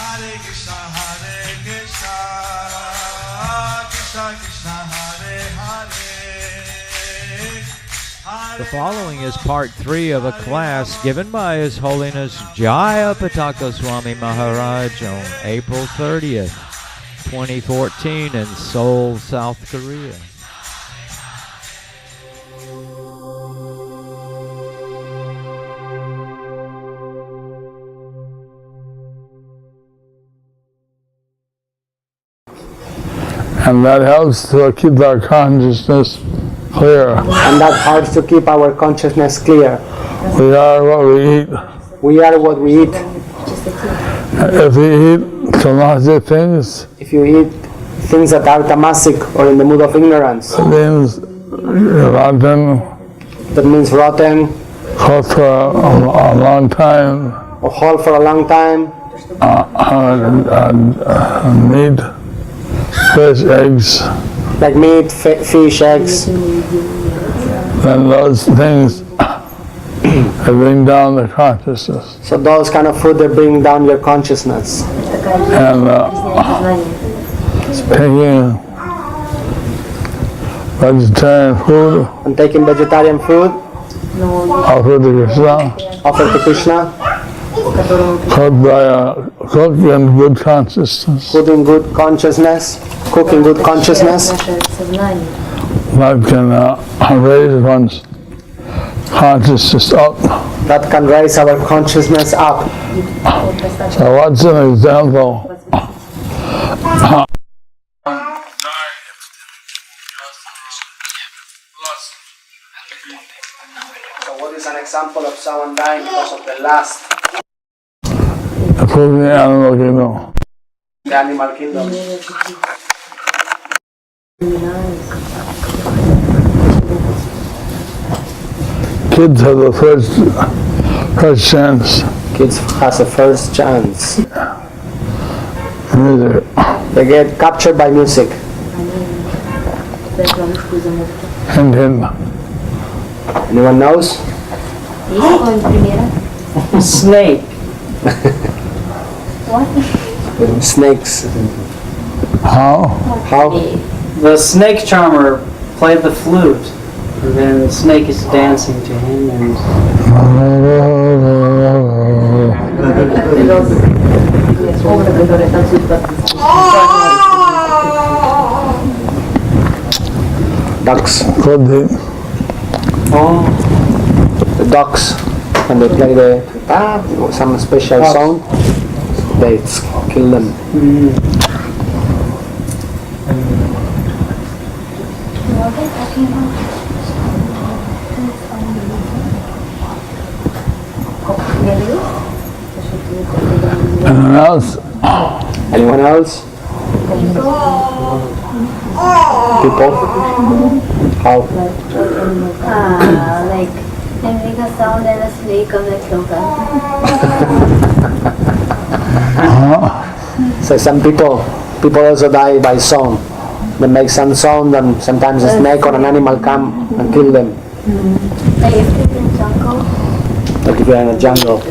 Krishna Krishna, Hare Hare, The following is part 3 of a class given by His Holiness Jayapataka Swami Maharaj on April 30th, 2014 in Seoul, South Korea. And that helps to keep our consciousness clear. And that helps to keep our consciousness clear. We are what we eat. We are what we eat. If we eat tamasic things, If you eat things that are tamasic or in the mood of ignorance, it means rotten, that means rotten, cooked for a long time, or whole for a long time, meat, fish, eggs, like meat, fish, eggs, then those things bring down the consciousness. so those kind of food that bring down your consciousness. And taking vegetarian food, And taking vegetarian food, offered to Krishna, offered to Krishna, cooked by cook in good consciousness, food in good consciousness, cook in good consciousness, that can raise one's consciousness up. that can raise our consciousness up. So what's an example? So what is an example of someone dying because of the lust? Approving the animal kingdom. The animal kingdom. Kids have the first chance. Kids has a first chance. Music. They get captured by music. Hint, hint. Anyone knows? Snake. Snakes. How? How? The snake charmer played the flute, and then the snake is dancing to him, and Ducks. Could be. The ducks, when they play some special song, they kill them. Anyone else? Anyone else? People? How? Like they make a sound and a snake comes and kills them. So some people also die by song. They make some sound and sometimes a snake or an animal come and kill them. Like if it's in jungle. Like if you're in a jungle.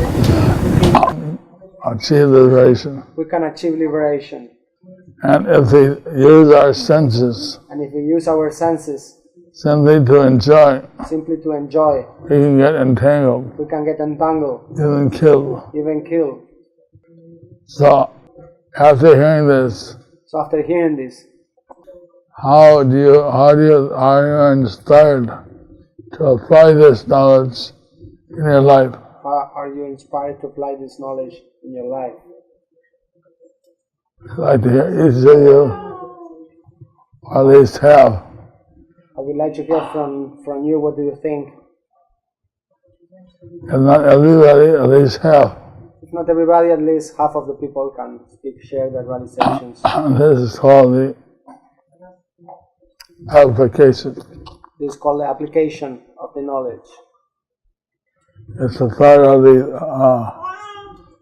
Achieve liberation. We can achieve liberation. And if we use our senses And if we use our senses simply to enjoy, simply to enjoy, we can get entangled, we can get entangled, even killed. even killed. So, after hearing this, So after hearing this, are you inspired to apply this knowledge in your life? are you inspired to apply this knowledge in your life? I'd like to hear each of you, or at least have. I would like to hear from you, what do you think? If not everybody, at least half. If not everybody, at least half of the people can share their realizations. This is called the application. This is called the application of the knowledge. It's a part of the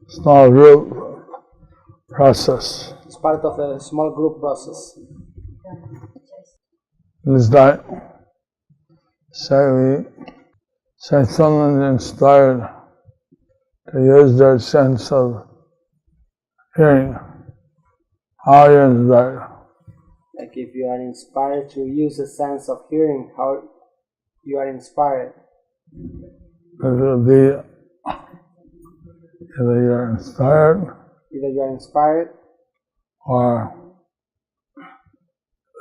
small group process. It's part of the small group process. It's like, say someone's inspired to use their sense of hearing, how you inspired? Like if you are inspired to use the sense of hearing, how you are inspired. It will be either you're inspired, Either you are inspired, or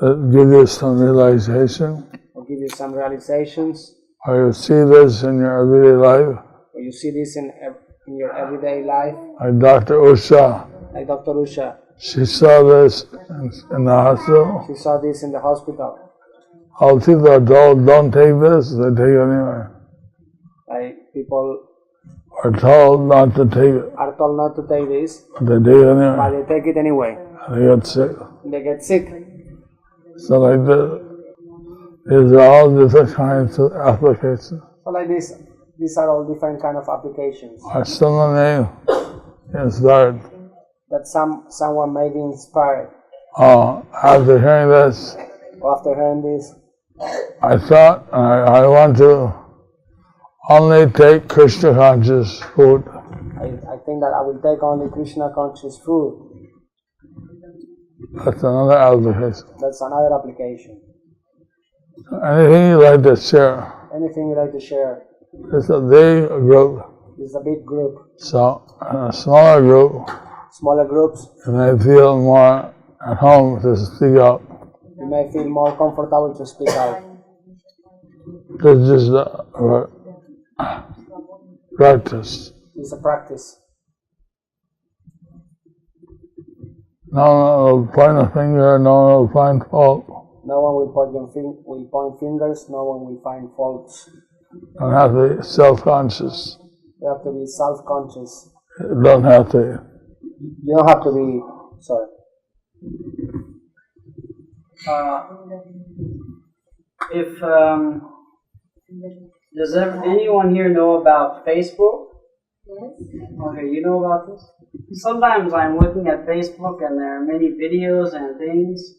it give you some realization, or give you some realizations, or you see this in your everyday life. or you see this in your everyday life. Like Dr. Usha, Like Dr. Usha, she saw this in the hospital. she saw this in the hospital. All people are told, don't take this, they take it anyway. Like people Are told not to take it, are told not to take this, they take it but anyway. they take it anyway. They get sick. They get sick. So like this, these are all different kinds of applications. So like this, these are all different kind of applications. Or someone inspired. That someone may be inspired. After hearing this, After hearing this, I thought I want to only take Krishna conscious food. I think that I will take only Krishna conscious food. That's another application. That's another application. Anything you like to share. Anything you like to share? It's a big group. It's a big group. So in a smaller group, Smaller groups, you may feel more at home to speak out. you may feel more comfortable to speak out. This is practice. It's a practice. No one will point a finger, no one will find fault. No one will point fingers. No one will find faults. You don't have to be self-conscious. You have to be self-conscious. You don't have to. You don't have to be. Sorry. If does anyone here know about Facebook? Yes. Okay, you know about this? Sometimes I'm looking at Facebook and there are many videos and things,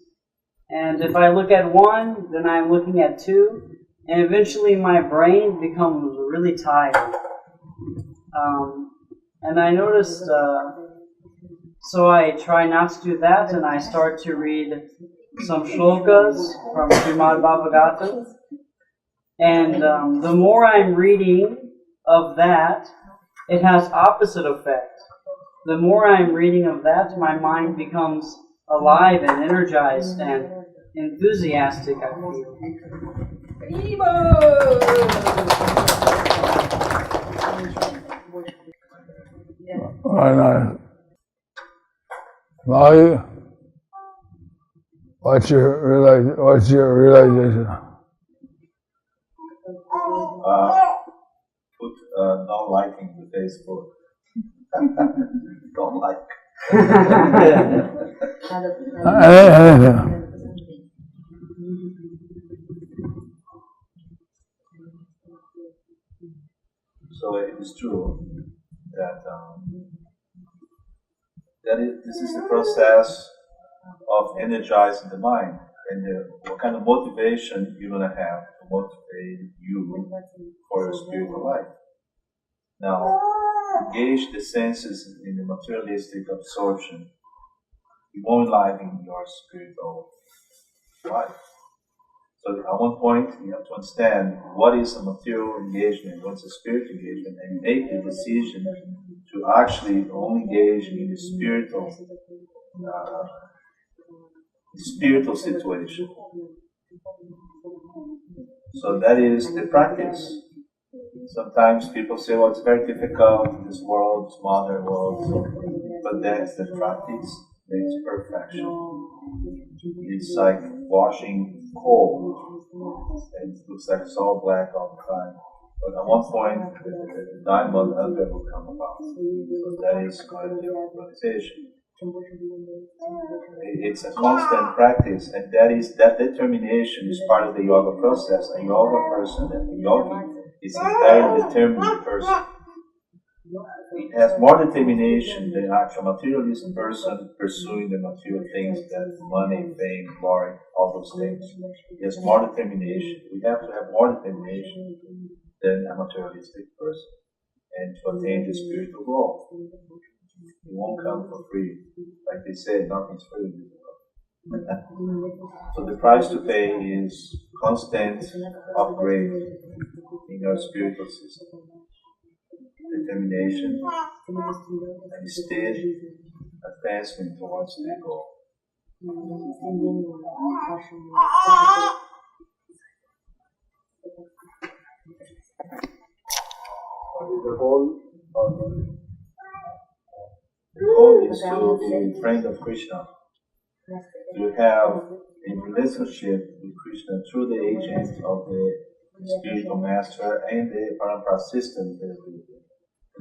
and if I look at one, then I'm looking at two, and eventually my brain becomes really tired. And I noticed, so I try not to do that, and I start to read some shlokas from Srimad Bhagavatam. And the more I'm reading of that, it has opposite effect. The more I'm reading of that, my mind becomes alive and energized and enthusiastic, I feel. Very nice. Molly, what's your realization? Put no liking to Facebook. Don't like. Anything. So it is true that this is the process of energizing the mind, and what kind of motivation you're going to have to motivate you for your spiritual life. Now, engage the senses in the materialistic absorption, you won't enliven your spiritual life. So at one point, you have to understand what is a material engagement, what's a spiritual engagement, and make the decision to actually only engage in the spiritual situation. So that is the practice. Sometimes people say, well, it's very difficult in this world, this modern world, but that's the practice makes perfection. It's like washing coal, and it looks like it's all black all the time. But at one point, the diamond under will come about. So that is meditation. It's a constant practice, and that determination is part of the yoga process. A yoga person and a yogi is a very determined person. It has more determination than actual materialist person pursuing the material things, that money, fame, glory, all those things. He has more determination. We have to have more determination than a materialistic person, and to attain the spiritual goal. It won't come for free. Like they say, nothing's free in this world. So the price to pay is constant upgrade in your spiritual system, determination, and steady advancement towards the goal. The goal is to be a friend of Krishna, to have a relationship with Krishna through the agent of the spiritual master and the Parampara system, the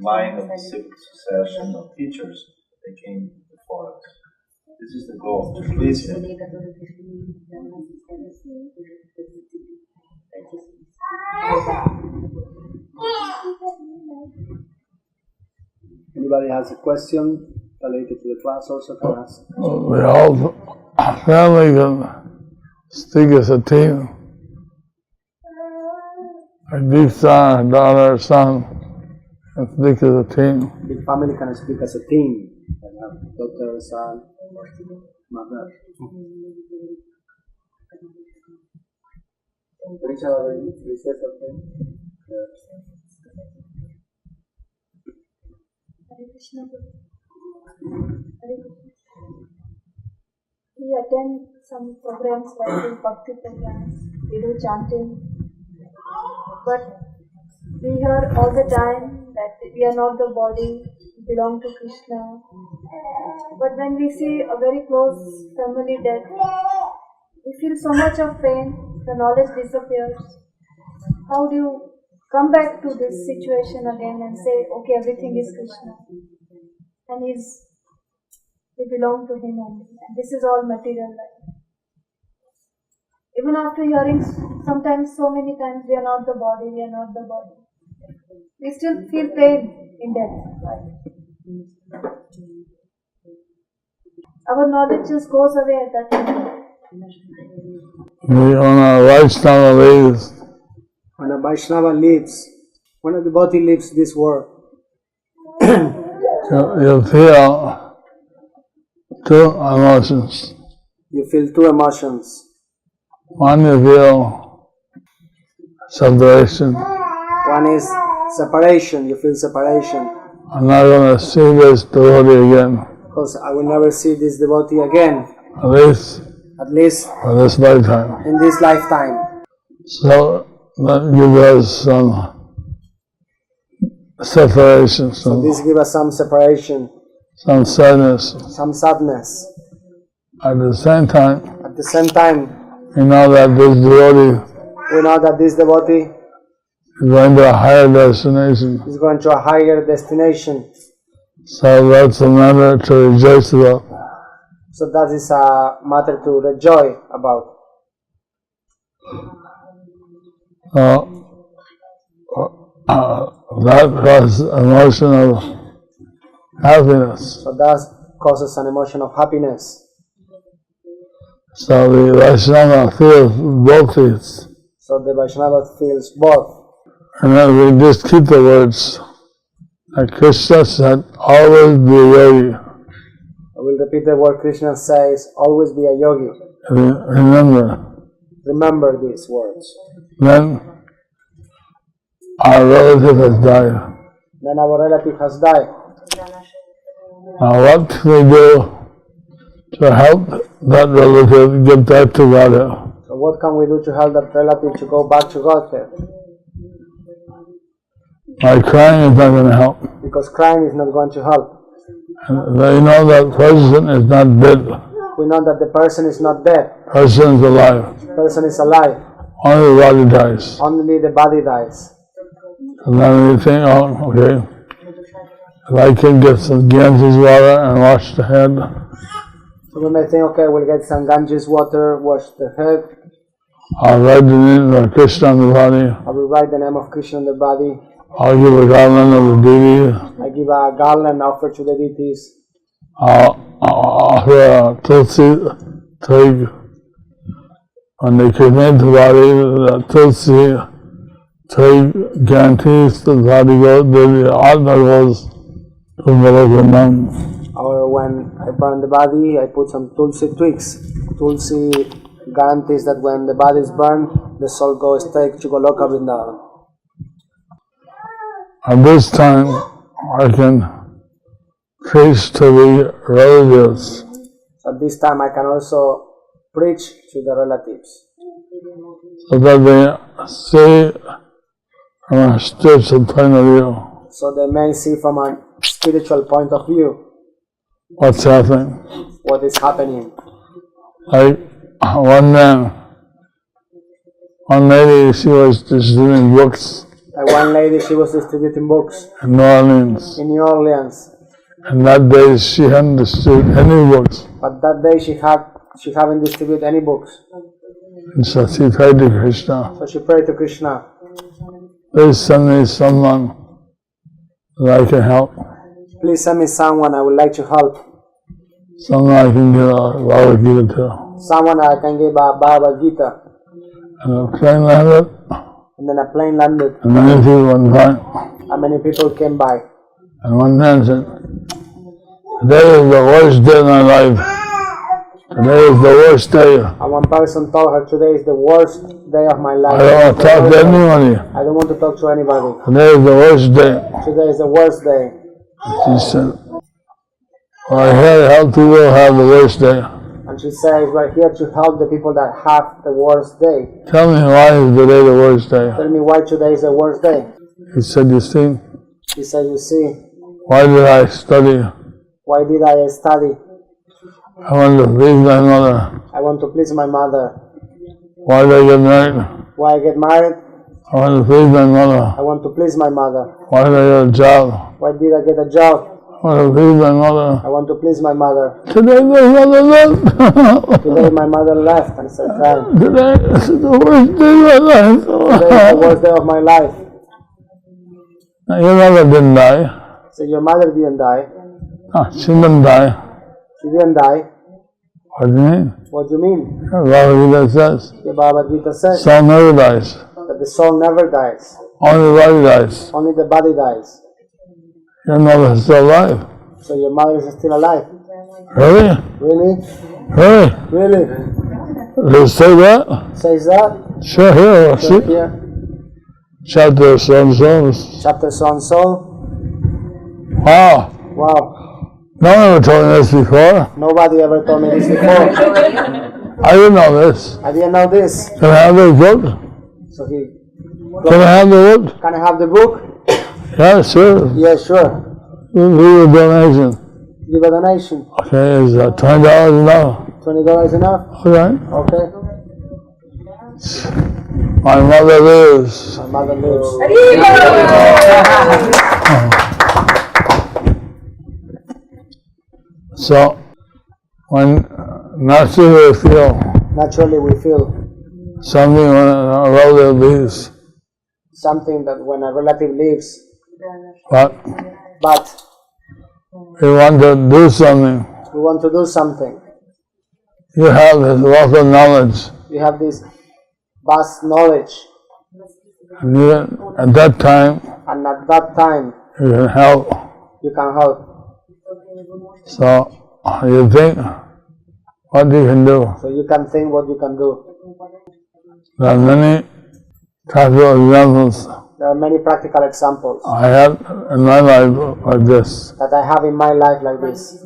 line of disciplic succession of teachers that came before us. This is the goal, to please him. Anybody has a question related to the class also can ask. We all family can stick as a team. Like Deepa, her daughter, son, can stick as a team. Big family can speak as a team. Daughter, son, mother. Richard, will you say something? Hare Krishna. Hare Krishna. We attend some programs like this, bhakti programs, we do chanting, but we hear all the time that we are not the body, we belong to Krishna. But when we see a very close family death, we feel so much of pain, the knowledge disappears. How do you come back to this situation again and say, okay, everything is Krishna, and we belong to Him only, and this is all material life. Even after hearing sometimes, so many times, we are not the body, we are not the body, we still feel pain in death. Right? Our knowledge just goes away at that time. On a Vaishnava leaves, When a Vaishnava leaves, when a devotee leaves this world, you feel two emotions. you feel two emotions. One, you feel separation. One is separation, you feel separation. I'm not going to see this devotee again, Because I will never see this devotee again, at least for this lifetime. in this lifetime. So that gives us some separation, So this gives us some separation, some sadness. some sadness. At the same time, At the same time, we know that this devotee we know that this devotee is going to a higher destination. is going to a higher destination. So that's a matter to rejoice about. So that is a matter to rejoice about. That causes emotion of happiness. So that causes an emotion of happiness. So the Vaishnava feels both these. So the Vaishnava feels both. And then we just keep the words. Like Krishna said, always be a yogi. I will repeat the word Krishna says, always be a yogi. Remember these words. Then our relative has died. Then our relative has died. Now what can we do to help that relative get back to Godhead? So what can we do to help that relative to go back to Godhead? By crying is not going to help. Because crying is not going to help. And they know that person is not dead. We know that the person is not dead. Person is alive. The person is alive. Only the body dies. Only the body dies. And then we think, oh, okay, if I can get some Ganges water and wash the head, So we may think, okay, we'll get some Ganges water, wash the head. I'll write the name of Krishna on the body, I will write the name of Krishna on the body. I'll give a garland of the deity, I give a garland offer to the deities. I'll offer a tulsi twig. When they cremate the body, the tulsi twig guarantees the body goes, the atma goes to Malakunam. Or when I burn the body, I put some tulsi twigs. Tulsi guarantees that when the body is burned, the soul goes straight to Goloka Vrindavan. At this time, I can preach to the relatives. At this time, I can also preach to the relatives, so that they see from a spiritual point of view. So they may see from a spiritual point of view what's happening. What is happening. Like one lady, she was distributing books. Like one lady, she was distributing books in New Orleans. In New Orleans. And that day she hadn't distributed any books. But that day she haven't distributed any books. And so she prayed to Krishna. So she prayed to Krishna. Please send me someone that I can help. Please send me someone I would like to help. Someone I can give a Bhagavad Gita to. Someone I can give a Bhagavad Gita. And a plane landed. And then a plane landed. And many people went by. And many people came by. And one man said, "Today is the worst day of my life. Today is the worst day." And one person told her, "Today is the worst day of my life. I don't want to talk to anybody. I don't want to talk to anybody. Today is the worst day." Today is the worst day. She said, "Well, I here to help people who have the worst day." And she says, "We're here to help the people that have the worst day. Tell me why is today the worst day?" Tell me why today is the worst day." He said, "You see, He said, "You see, why did I study? why did I study? I want to please my mother. I want to please my mother. Why did I get married? Why I get married? I want to please my mother. I want to please my mother. Why did I get a job? Why did I get a job? I want to please my mother. I want to please my mother. Today my mother left. Today my mother left," and said, "Crying. Today is the worst day of my life." Today is the worst day of my life." Your mother didn't die. So your mother didn't die. She didn't die. She didn't die. What do you mean? What do you mean? Bhagavad Gita says, The Bhagavad Gita says soul never dies. that the soul never dies. Only the body dies. Only the body dies. Your mother is still alive. So your mother is still alive. Really? Really? Really? Really? Does it say that? Says that? Sure, here. So See? here, Chapter so and so. chapter so and so. Wow. Wow. No one ever told me this before. Nobody ever told me this before. I didn't know this. I didn't know this. Can I have this book? So he, Can I have the book? can I have the book? Yeah, sure. Yeah, sure. We'll give you a donation. Give a donation. Okay, is $20 enough? $20 enough? Okay. Okay. My mother lives. My mother lives. So, when naturally we feel Naturally we feel something when a relative leaves, something that when a relative leaves, but but we want to do something. we want to do something. You have this wealth of knowledge, We have this vast knowledge, and even at that time and at that time you can help. you can help. So you think what you can do. So you can think what you can do. There are many practical examples There are many practical examples I have in my life like this. that I have in my life like this.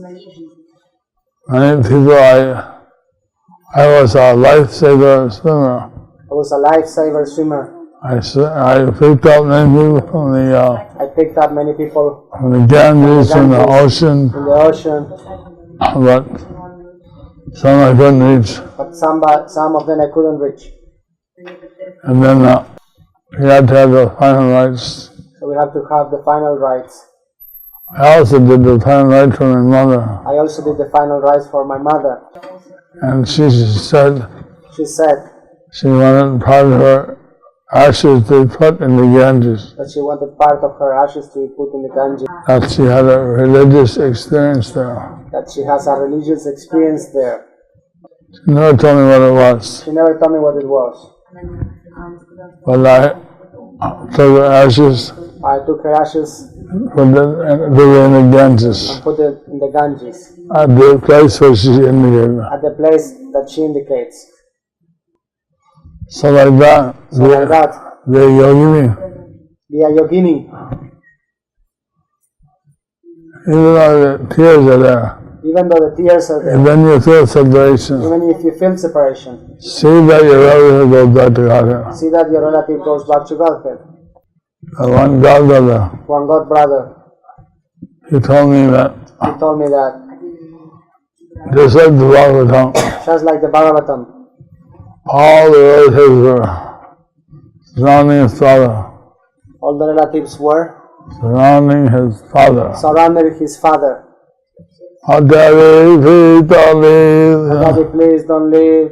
Many people I was a lifesaver swimmer. I was a lifesaver swimmer. I picked up many people from I picked up many people the Ganges, from the ocean, in the ocean, but some I couldn't reach. but some of them I couldn't reach. And then we had to have the final rites. So we have to have the final rites. I also did the final rite for my mother, I also did the final rites for my mother. and she said She said she wanted part of her ashes to be put in the Ganges, that she wanted part of her ashes to be put in the Ganges, that she had a religious experience there. that she has a religious experience there. She never told me what it was, She never told me what it was. but I took the ashes I took her ashes put it in the Ganges, and put it in the Ganges, at the place where she indicated. at the place that she indicates. So like that, So like that, the yogini, we are yogini. even though the tears are there, Even though the tears are there, and then you feel separation, even if you feel separation, see that your relative goes back to God. see that your relative goes back to Godhead. One God brother, One God brother, he told me that, just like the Bhagavatam, just like the Bhagavatam, all the relatives were surrounding his father, all the relatives were surrounding his father. surrounded his father. Oh, Daddy, please don't leave. Daddy, please don't leave.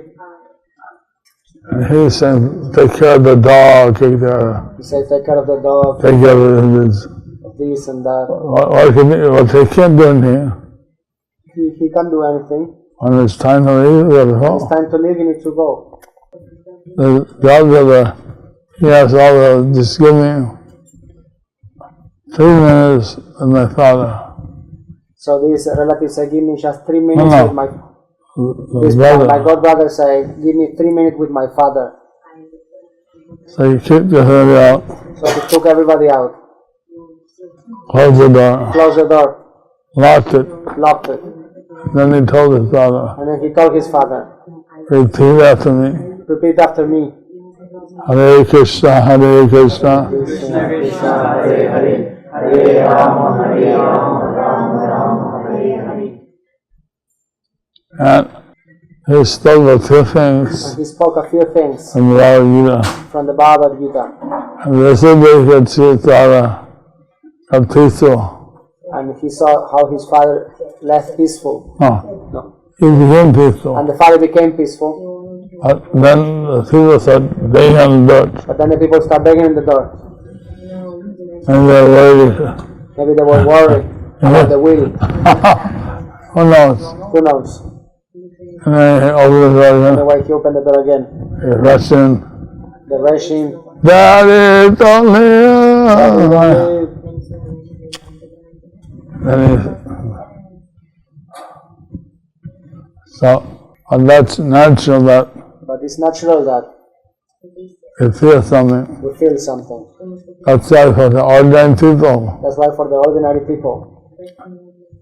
And he said, take care of the dog, take care, He said, take care of the dog, take care of this. of this and that. What they can't do anything. He can't do anything. When it's time to leave, you have to When it's go. time to leave, you need to go. The God brother, he has all the, just give me 3 minutes with my father. So these relatives say, give me just 3 minutes No. with my The brother. my God brother say, give me 3 minutes with my father. So he kicked everybody out, So he took everybody out, closed the door, closed the door, locked it. locked it. Then he told his father, And then he told his father, repeat after me. repeat after me. Hare Krishna, Hare Krishna. Krishna Krishna Hare Hare, Hare Rama Hare Rama, Rama Rama Hare Hare. And he spoke a few things And he spoke a few things from the Bhagavad Gita. from the Bhagavad Gita. And this is where he could see his father got peaceful. And he saw how his father left peaceful. No, he became peaceful. And the father became peaceful. But then the people started banging on the door. But then the people start banging on the door. And they were worried. Maybe they were worried about the will. Who knows? Who knows? And then he opened the door again. Anyway, he opened the door again. He rushed in. The rushing. Daddy, don't leave. Then he, and that's natural that But it's natural that you feel something. we feel something. That's why for the ordinary people, That's why for the ordinary people,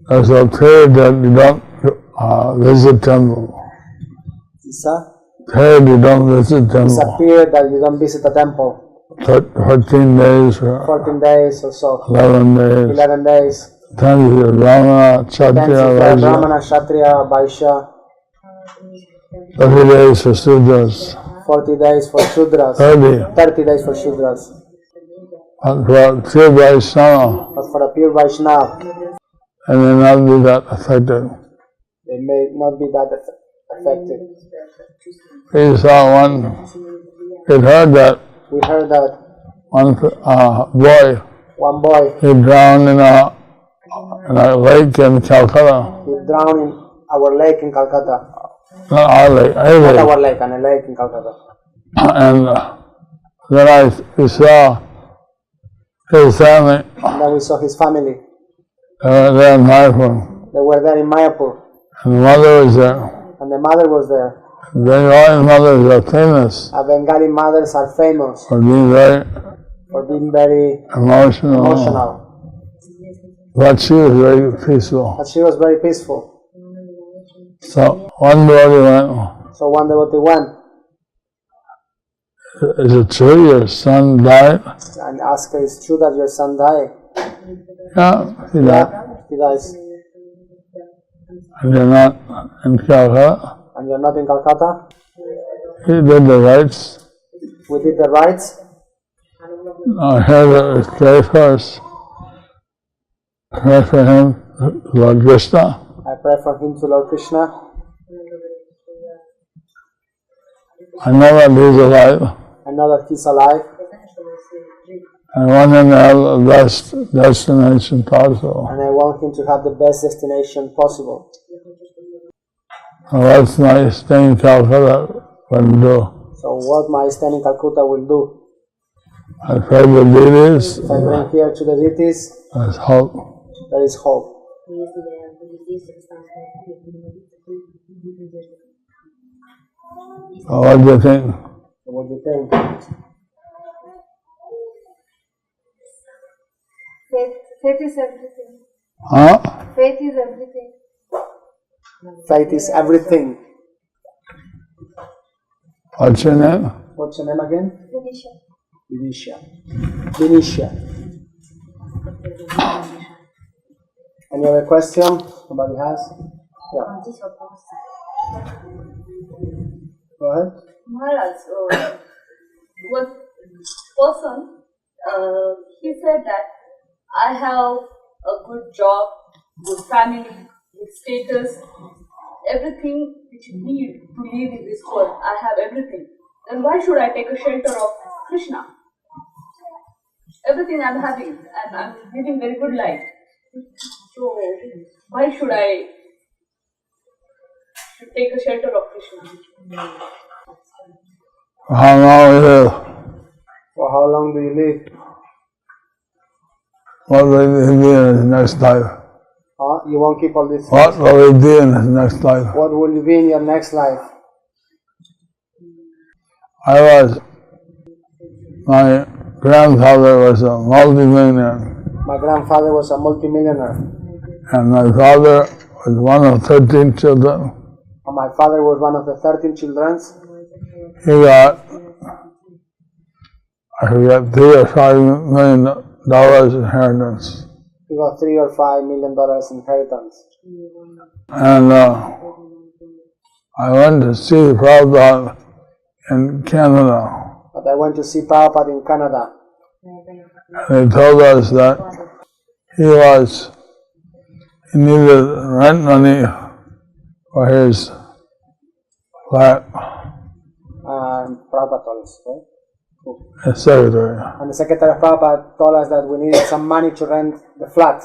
there's a period that you don't visit temple. it's a Period you don't visit It's a temple. period that you don't visit a temple. 14 days or 14 days or so. 11 days. 11 days. Times you Brahmana, Then Kshatriya, you Vaishya. Brahmana, Kshatriya, Vaishya. 30 days for Sudras. 40 days for Shudras. 30 days for Shudras. And for pure Vaishnava, But for a pure Vaishnava, and may not be that affected. they may not be that affected. We saw one, we heard that We heard that one boy, one boy, he drowned in a lake in Calcutta. he drowned in our lake in Calcutta. Not our lake, a Not lake. our lake, and a lake in Calcutta. And then we saw his family And then we saw his family. there in Mayapur. They were there in Mayapur. And the mother was there. And the mother was there. Bengali mothers are famous Bengali mothers are famous for being very for being very emotional. But she was very peaceful. But she was very peaceful. So one devotee went, So one devotee went is it true your son died? and asked her, "It's true that your son died?" Yeah, he died. Yeah, he dies. And you're not in Calcutta. And you're not in Calcutta? He did the rites. We did the rites. I had a pray first. Pray for him, Lord Krishna. I pray for him to Lord Krishna. I know that he's alive. I know that he's alive. I want him to have the best destination possible. And I want him to have the best destination possible. So what's my staying in Calcutta going to do? So what my staying in Calcutta will do? I pray the deities. If I bring fear to the deities, There's hope. there is hope. So what do you think? What do you think? Faith is everything. Huh? Faith is everything. Faith is everything. What's your name? What's your name again? Vinisha. Vinisha. Any other question? Somebody has? Yeah. Go ahead. Maharaj, one person, he said that I have a good job, good family, good status, everything which you need to live in this world. I have everything. Then why should I take a shelter of Krishna? Everything I'm having and I'm living very good life. So why should I take a shelter of Krishna? How long you live? For how long do you live? What will he be in his next life? You won't keep all this. What will he be in his next life? What will you be in your next life? My grandfather was a multi-millionaire, My grandfather was a multimillionaire, and my father was one of 13 children. and my father was one of the 13 children. He got, I forget, $3 or $5 million inheritance. He got $3 or $5 million inheritance. And I went to see the Prabhupada in Canada. But I went to see Prabhupada in Canada. They told us that he needed rent money for his flat, Prabhupada told us, right? his secretary. And the secretary of Prabhupada told us that we needed some money to rent the flat,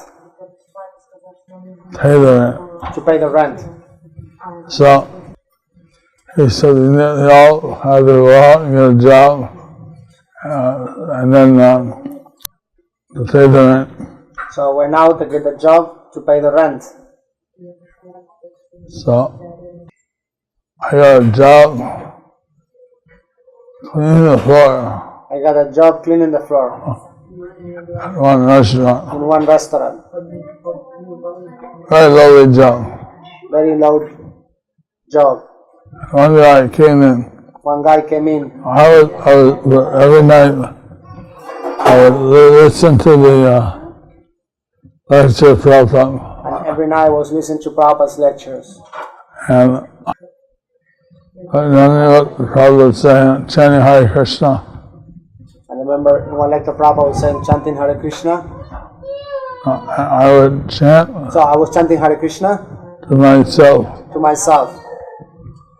Pay the rent. to pay the rent. So he said they all had to go out and get a job, and then to pay the rent. So we're now to get a job to pay the rent. So I got a job cleaning the floor I got a job cleaning the floor at one restaurant. in one restaurant. Very lowly job. Very low job. One guy came in. One guy came in. I was every night I would listen to the lecture of Prabhupada, And every night I was listening to Prabhupada's lectures. and then what Prabhupada was saying, chanting Hare Krishna. And I remember in one lecture Prabhupada was saying, chanting Hare Krishna. I would chant So I was chanting Hare Krishna to myself. to myself.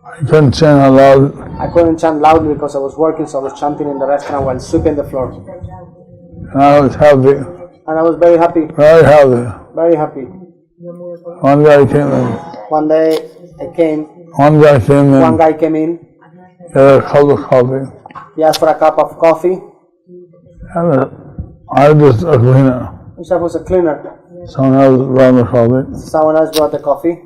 I couldn't chant out loud, I couldn't chant loudly because I was working, so I was chanting in the restaurant while sweeping the floor. and I was happy, And I was very happy, very happy. very happy. One guy came in. One day I came, One guy came one in, guy came in, he had a cup of coffee, he asked for a cup of coffee. and I was just a cleaner. I was a cleaner. Someone else brought the coffee. Someone else brought the coffee,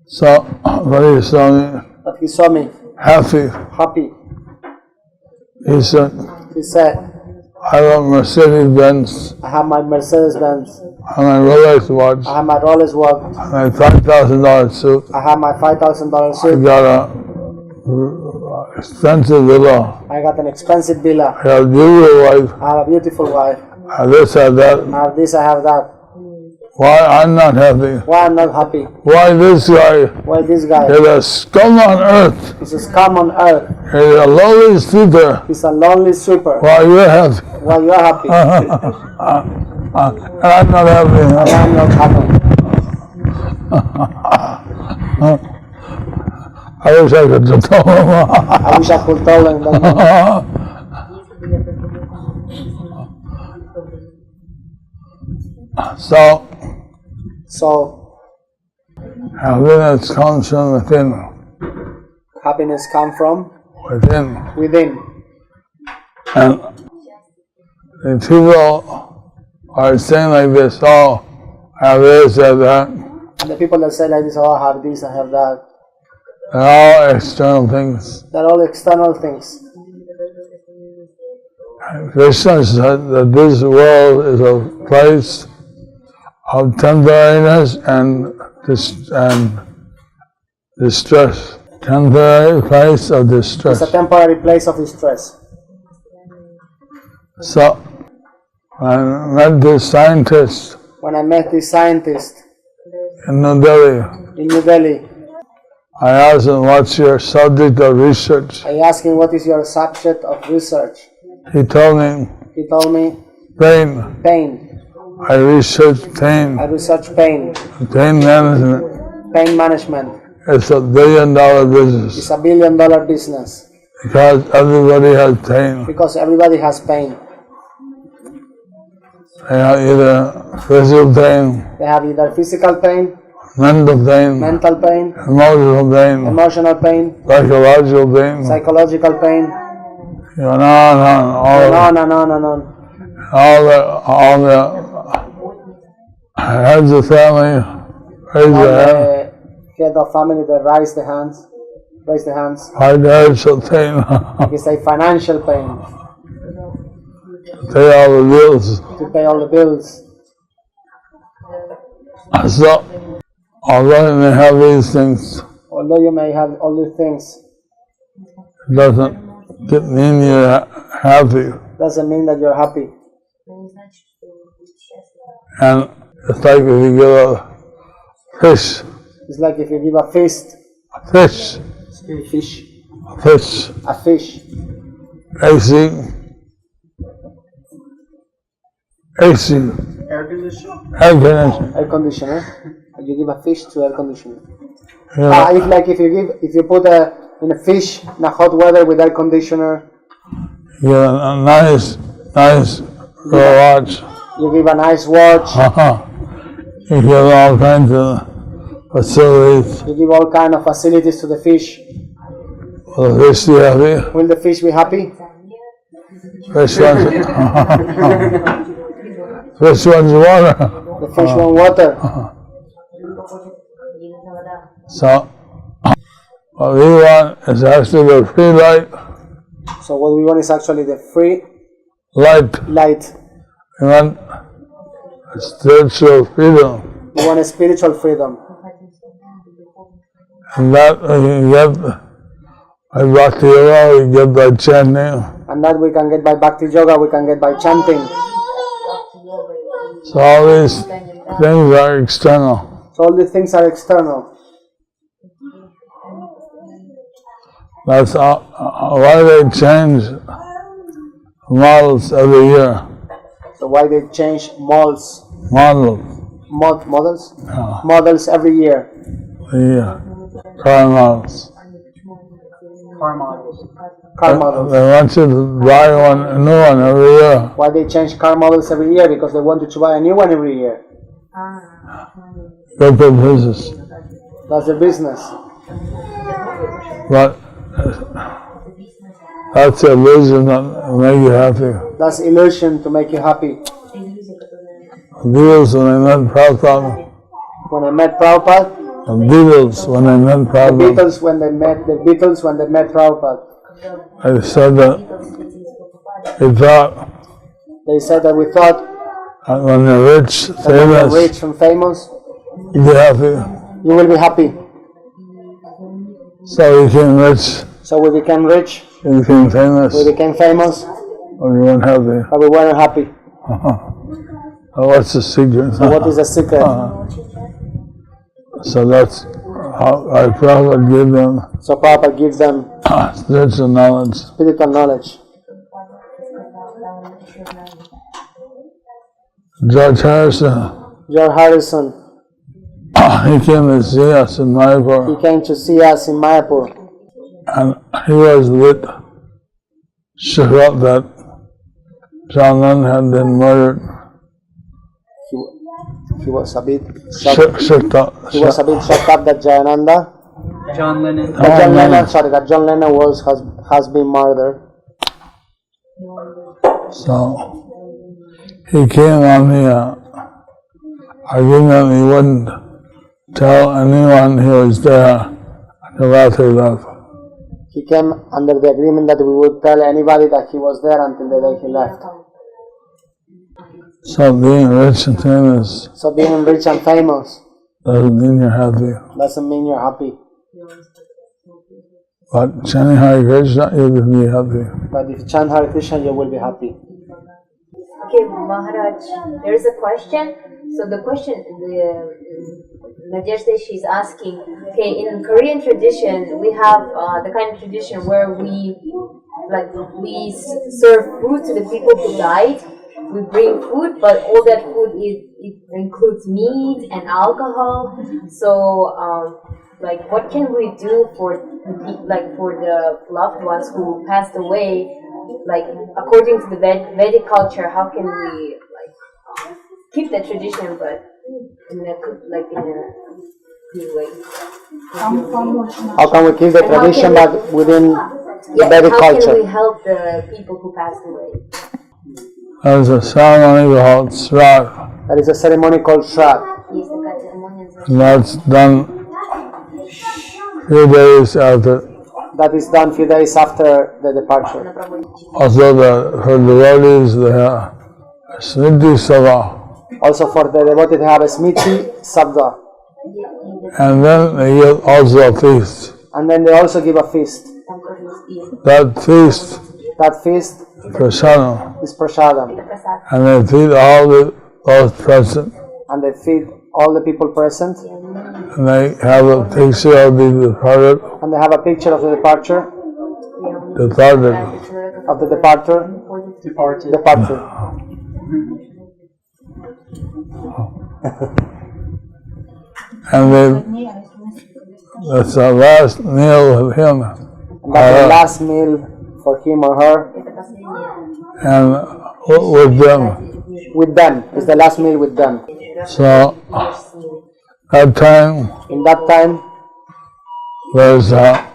So, but he saw me but he saw me happy. happy. He said, He said, I have a Mercedes Benz, I have my Mercedes Benz, I have my Rolex watch, I have my Rolex watch, my $5,000 suit, I have my $5,000 I suit, got a expensive villa, I got an expensive villa, I got a beautiful wife, I have a beautiful wife, I have this, I have that. I have this, I have that. Why I'm not happy? Why I'm not happy? Why this guy Why this guy is a scum on earth? is a scum on earth? He's a lowly sweeper. He's a lonely sweeper. Why you're happy? Why you're happy? And I'm not happy. I'm not happy. I wish I could just tell him. I wish I could tell him that. So, Happiness comes from within. happiness comes from Within. within. And the people are saying like this, oh, I have this, I have that. And the people that say like this, oh, I have this, I have that. They're all external things. They're all external things. Krishna said that this world is a place of temporariness and distress. Temporary place of distress. It's a temporary place of distress. So, when I met this scientist in New Delhi, I asked him, what's your subject of research? I asked him, what is your subject of research? He told me, pain. I research pain. Pain. Pain management. Pain management. It's $1 billion business. It's $1 billion business. Because everybody has pain. Because everybody has pain. They have either physical pain. They have either physical pain, mental pain, emotional pain, psychological pain. On all the heads of family raise their hands. Head of family that raise their hands. Financial pain. You say financial pain. To pay all the bills. So, although you may have these things, it doesn't mean you're happy. Doesn't mean that you're happy. And it's like if you give a fish. It's like if you give a feast. A fish. A fish. AC. Air conditioner. You give a fish to air conditioner. Yeah. If you put in a fish in a hot weather with air conditioner. Yeah, a nice watch. You give a nice watch. You give all kinds of facilities. You give all kinds of facilities to the fish. Will the fish be happy? Will the fish be happy? Fish wants water. The fish wants water. So, what we want is actually the free light. So what we want is actually the free light. We want spiritual freedom. We want a spiritual freedom. And that we can get by Bhakti Yoga, we get by chanting. And that we can get by Bhakti Yoga, we can get by chanting. So all these things are external. So all these things are external. That's why they change models every year. So why they change models? Models? Yeah. Models every year. Car models. They want you to buy a new one every year. Why they change car models every year? Because they want you to buy a new one every year. That's their business. That's their business. But that's illusion that make you happy. That's illusion to make you happy. The Beatles, when I met Prabhupada. The Beatles, when they met Prabhupada. I said that they said that we thought that when you're rich and famous, you'll be happy. You will be happy. So we became rich. So we became rich. We became famous. We became famous. But we weren't happy. But we weren't happy. What's the secret? So what is the secret? So that's how Prabhupada gave them. So Prabhupada gives them spiritual knowledge. Spiritual knowledge. George Harrison. He came to see us in Mayapur. And he was with Shukrat that John Lennon had been murdered. He was a bit shocked up that John Lennon has been murdered. So he came on the argument he wouldn't tell anyone he was there until after he left. He came under the agreement that we would tell anybody that he was there until the day he left. So being rich and famous Being rich and famous doesn't mean you're happy. doesn't mean you're happy. But chanting Hare Krishna, you can be happy. But if you chant Hare Krishna, you will be happy. Okay, Maharaj, there is a question. So the question, Nadezhda, she's asking, okay, in Korean tradition, we have the kind of tradition where we serve food to the people who died. We bring food, but all that food it includes meat and alcohol. So, what can we do for the loved ones who passed away? According to the Vedic culture, how can we keep the tradition, but in a good way? How can we keep the tradition, but within the Vedic culture? How can we help the people who passed away? There's a ceremony called Shraddh. There is a ceremony called Shraddh. And that's done few days after. That is done few days after the departure. Also, for devotees, they have Smriti Sabha. Also, for the devotees, they have a Smriti Sabha. And then they give also a feast. And then they also give a feast. That feast Prasadam is prasadam. And they feed all those present. And they feed all the people present. And they have a picture of the departed. And they have a picture of the departure. Departed. Of the departure. Departure. And that's the last meal with him. That's the last meal for him or her. And with them. With them. It's the last meal with them. So, that time, in that time, there's a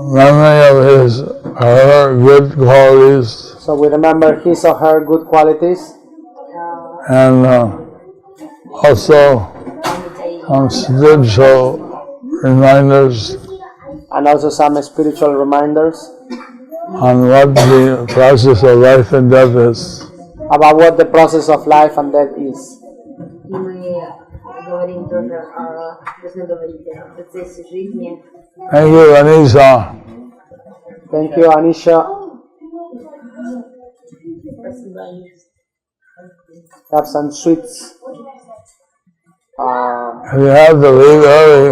memory of his or her good qualities. So we remember his or her good qualities. And also some spiritual reminders. And also some spiritual reminders. On what the process of life and death is. About what the process of life and death is. Thank you, Anisha. Thank you, Anisha. Have some sweets. If you have to leave early,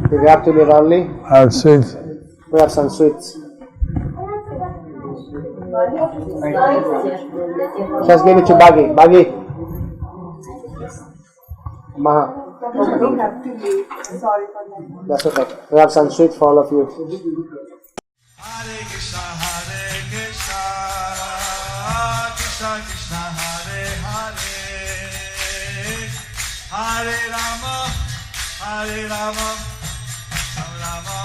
if you have to leave early, have sweets. We have some sweets. Just give it to Baggy. Baggy. Maha. Sorry for that. That's okay. We have some sweets for all of you. Hare Krishna, Hare Krishna, Krishna Krishna, Hare Hare, Hare Rama, Rama